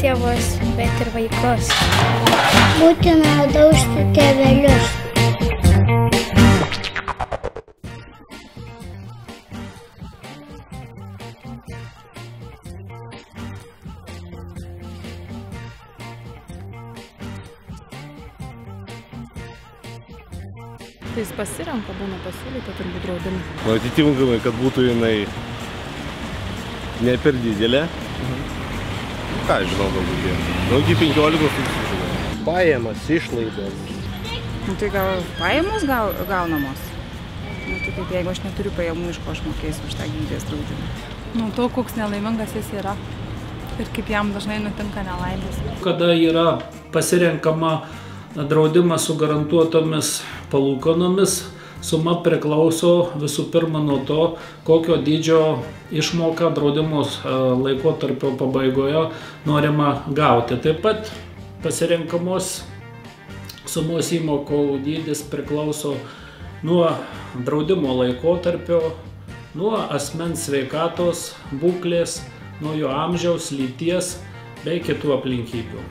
tėvus, bet ir vaikus. Būtina daužti tėvelius. Tai jis pasirenka, būna pasiūlyta turbūt draudimą. Atitinkamai, kad būtų jinai ne per didelė. Ką žinau, galbūt jie. Iki 15 tūkstančių. Pajamas, išlaidas. Tai gal pajamos gaunamos? Tai kaip jeigu aš neturiu pajamų, iš ko aš mokėsiu už tą gyvybės draudimą? To, koks nelaimingas jis yra ir kaip jam dažnai nutinka nelaimės. Kada yra pasirenkama draudimas su garantuotomis palūkanomis, suma priklauso visų pirma nuo to, kokio dydžio išmoką draudimo laikotarpio pabaigoje norima gauti. Taip pat pasirenkamos sumos įmokų dydis priklauso nuo draudimo laikotarpio, nuo asmens sveikatos būklės, nuo jo amžiaus, lyties bei kitų aplinkybių.